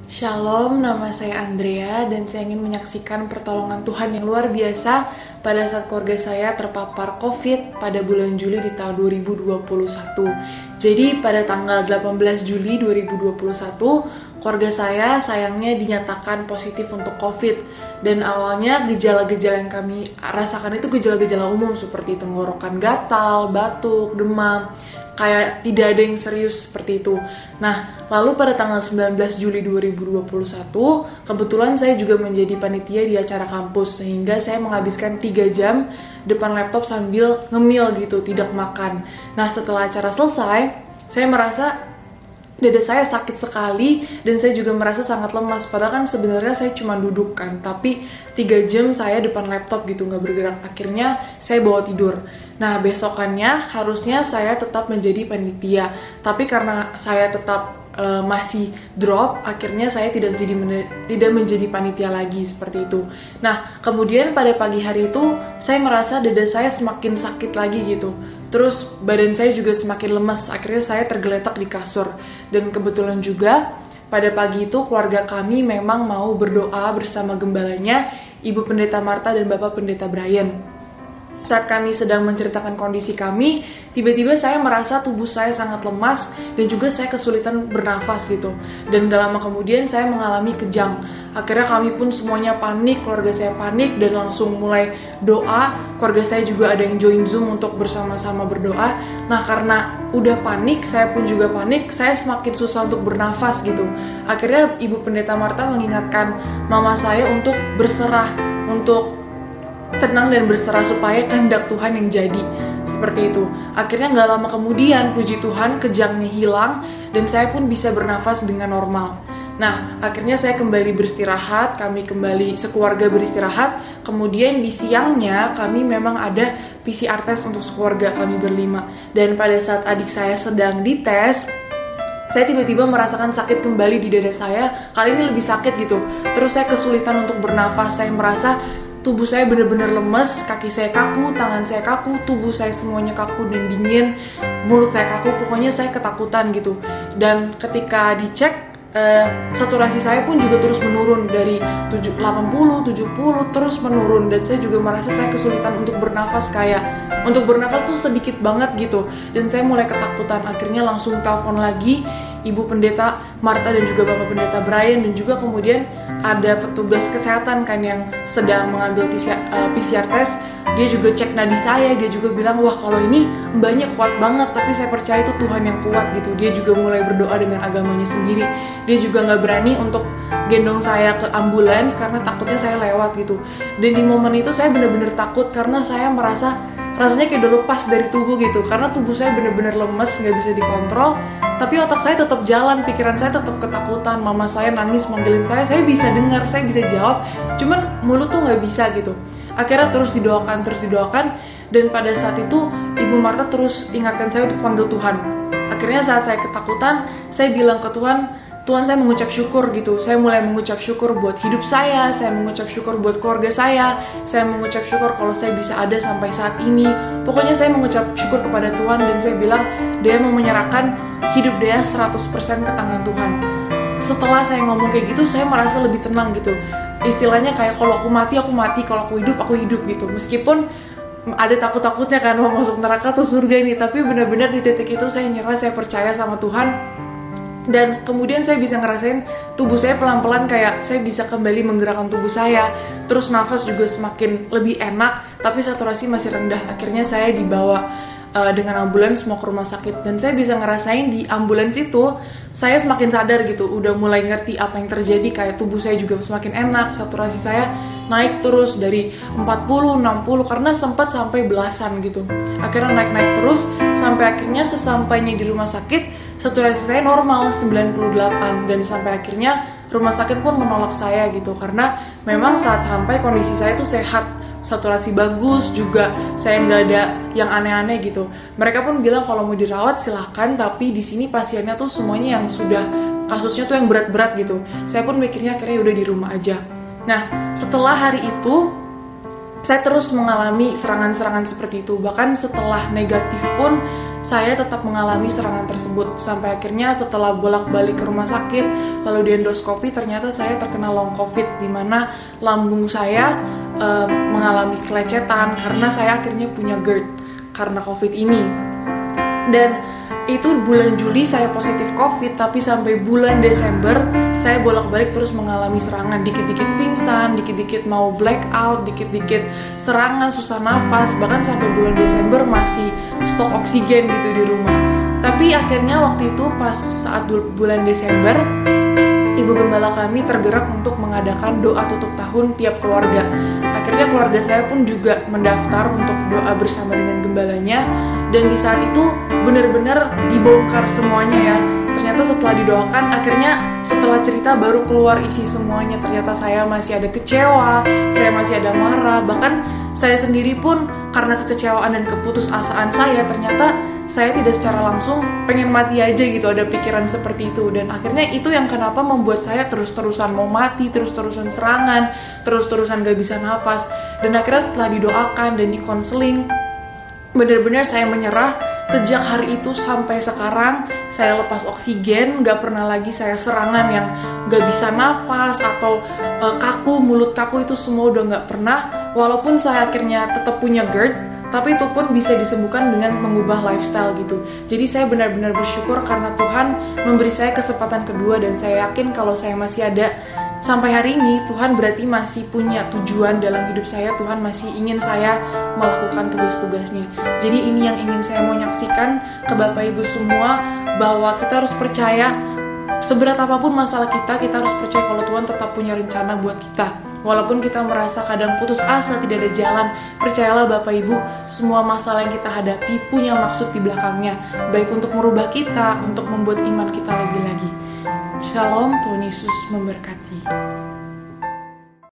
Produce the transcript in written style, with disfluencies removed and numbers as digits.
Shalom, nama saya Andrea dan saya ingin menyaksikan pertolongan Tuhan yang luar biasa pada saat keluarga saya terpapar COVID pada bulan Juli di tahun 2021. Jadi pada tanggal 18 Juli 2021, keluarga saya sayangnya dinyatakan positif untuk COVID. Dan awalnya gejala-gejala yang kami rasakan itu gejala-gejala umum seperti tenggorokan gatal, batuk, demam, kayak tidak ada yang serius seperti itu. Nah, lalu pada tanggal 19 Juli 2021, kebetulan saya juga menjadi panitia di acara kampus, sehingga saya menghabiskan 3 jam depan laptop sambil ngemil gitu, tidak makan. Nah, setelah acara selesai, saya merasa dada saya sakit sekali dan saya juga merasa sangat lemas. Padahal kan sebenarnya saya cuma duduk kan, tapi 3 jam saya depan laptop gitu nggak bergerak. Akhirnya saya bawa tidur. Nah, besokannya harusnya saya tetap menjadi panitia, tapi karena saya tetap masih drop, akhirnya saya tidak menjadi panitia lagi seperti itu. Nah, kemudian pada pagi hari itu saya merasa dada saya semakin sakit lagi gitu. Terus badan saya juga semakin lemas. Akhirnya saya tergeletak di kasur. Dan kebetulan juga pada pagi itu keluarga kami memang mau berdoa bersama gembalanya, Ibu Pendeta Marta dan Bapak Pendeta Brian. Saat kami sedang menceritakan kondisi kami, tiba-tiba saya merasa tubuh saya sangat lemas dan juga saya kesulitan bernafas gitu. Dan gak lama kemudian saya mengalami kejang. Akhirnya kami pun semuanya panik, keluarga saya panik dan langsung mulai doa. Keluarga saya juga ada yang join Zoom untuk bersama-sama berdoa. Nah, karena udah panik, saya pun juga panik, saya semakin susah untuk bernafas gitu. Akhirnya Ibu Pendeta Marta mengingatkan mama saya untuk berserah, untuk tenang dan berserah supaya kehendak Tuhan yang jadi. Seperti itu. Akhirnya gak lama kemudian, puji Tuhan, kejangnya hilang dan saya pun bisa bernafas dengan normal. Nah, akhirnya saya kembali beristirahat, kami kembali sekeluarga beristirahat. Kemudian di siangnya kami memang ada PCR test untuk sekeluarga kami berlima. Dan pada saat adik saya sedang dites, saya tiba-tiba merasakan sakit kembali di dada saya. Kali ini lebih sakit gitu. Terus saya kesulitan untuk bernafas. Saya merasa tubuh saya benar-benar lemes, kaki saya kaku, tangan saya kaku, tubuh saya semuanya kaku dan dingin, mulut saya kaku, pokoknya saya ketakutan gitu. Dan ketika dicek, saturasi saya pun juga terus menurun dari 80, 70 terus menurun. Dan saya juga merasa saya kesulitan untuk bernafas, kayak untuk bernafas tuh sedikit banget gitu. Dan saya mulai ketakutan, akhirnya langsung telepon lagi Ibu Pendeta Marta dan juga Bapak Pendeta Brian, dan juga kemudian ada petugas kesehatan kan yang sedang mengambil PCR test. Dia juga cek nadi saya, dia juga bilang, wah kalau ini mbaknya kuat banget, tapi saya percaya itu Tuhan yang kuat gitu. Dia juga mulai berdoa dengan agamanya sendiri. Dia juga gak berani untuk gendong saya ke ambulans karena takutnya saya lewat gitu. Dan di momen itu saya benar-benar takut karena saya merasa rasanya kayak udah lepas dari tubuh gitu. Karena tubuh saya benar-benar lemes, gak bisa dikontrol. Tapi otak saya tetap jalan, pikiran saya tetap ketakutan. Mama saya nangis manggilin saya bisa dengar, saya bisa jawab, cuman mulut tuh gak bisa gitu. Akhirnya terus didoakan, dan pada saat itu Ibu Marta terus ingatkan saya untuk panggil Tuhan. Akhirnya saat saya ketakutan, saya bilang ke Tuhan, Tuhan saya mengucap syukur gitu. Saya mulai mengucap syukur buat hidup saya mengucap syukur buat keluarga saya mengucap syukur kalau saya bisa ada sampai saat ini. Pokoknya saya mengucap syukur kepada Tuhan dan saya bilang, Dia mau menyerahkan hidup Dia 100% ke tangan Tuhan. Setelah saya ngomong kayak gitu, saya merasa lebih tenang gitu. Istilahnya kayak kalau aku mati, kalau aku hidup gitu. Meskipun ada takut-takutnya kan mau masuk neraka atau surga ini, tapi benar-benar di titik itu saya nyerah, saya percaya sama Tuhan. Dan kemudian saya bisa ngerasain tubuh saya pelan-pelan kayak saya bisa kembali menggerakkan tubuh saya. Terus nafas juga semakin lebih enak, tapi saturasi masih rendah. Akhirnya saya dibawa dengan ambulans mau ke rumah sakit. Dan saya bisa ngerasain di ambulans itu saya semakin sadar gitu, udah mulai ngerti apa yang terjadi. Kayak tubuh saya juga semakin enak, saturasi saya naik terus dari 40, 60 karena sempat sampai belasan gitu. Akhirnya naik terus sampai akhirnya sesampainya di rumah sakit saturasi saya normal 98, dan sampai akhirnya rumah sakit pun menolak saya gitu karena memang saat sampai kondisi saya tuh sehat, saturasi bagus, juga saya nggak ada yang aneh-aneh gitu. Mereka pun bilang kalau mau dirawat silahkan, tapi di sini pasiennya tuh semuanya yang sudah kasusnya tuh yang berat-berat gitu. Saya pun mikirnya akhirnya udah di rumah aja. Nah, setelah hari itu saya terus mengalami serangan-serangan seperti itu. Bahkan setelah negatif pun saya tetap mengalami serangan tersebut. Sampai akhirnya setelah bolak-balik ke rumah sakit, lalu di endoskopi, ternyata saya terkena long covid, di mana lambung saya mengalami kelecetan karena saya akhirnya punya GERD karena covid ini. Dan itu bulan Juli saya positif COVID, tapi sampai bulan Desember saya bolak-balik terus mengalami serangan, dikit-dikit pingsan, dikit-dikit mau blackout, dikit-dikit serangan, susah nafas, bahkan sampai bulan Desember masih stok oksigen gitu di rumah. Tapi akhirnya waktu itu pas saat bulan Desember, Ibu Gembala kami tergerak untuk mengadakan doa tutup tahun tiap keluarga. Akhirnya keluarga saya pun juga mendaftar untuk doa bersama dengan gembalanya. Dan di saat itu benar-benar dibongkar semuanya ya. Ternyata setelah didoakan, akhirnya setelah cerita baru keluar isi semuanya. Ternyata saya masih ada kecewa, saya masih ada marah. Bahkan saya sendiri pun karena kekecewaan dan keputusasaan saya, ternyata saya tidak secara langsung pengen mati aja gitu, ada pikiran seperti itu. Dan akhirnya itu yang kenapa membuat saya terus-terusan mau mati, terus-terusan serangan, terus-terusan gak bisa nafas. Dan akhirnya setelah didoakan dan dikonseling, benar-benar saya menyerah. Sejak hari itu sampai sekarang saya lepas oksigen, gak pernah lagi saya serangan yang gak bisa nafas atau kaku, mulut kaku, itu semua udah gak pernah. Walaupun saya akhirnya tetap punya GERD, tapi itu pun bisa disembuhkan dengan mengubah lifestyle gitu. Jadi saya benar-benar bersyukur karena Tuhan memberi saya kesempatan kedua, dan saya yakin kalau saya masih ada sampai hari ini, Tuhan berarti masih punya tujuan dalam hidup saya. Tuhan masih ingin saya melakukan tugas-tugasnya. Jadi ini yang ingin saya mau nyaksikan ke Bapak Ibu semua, bahwa kita harus percaya seberat apapun masalah kita harus percaya kalau Tuhan tetap punya rencana buat kita. Walaupun kita merasa kadang putus asa, tidak ada jalan, percayalah Bapak Ibu, semua masalah yang kita hadapi punya maksud di belakangnya, baik untuk merubah kita, untuk membuat iman kita lebih lagi. Shalom, Tuhan Yesus memberkati.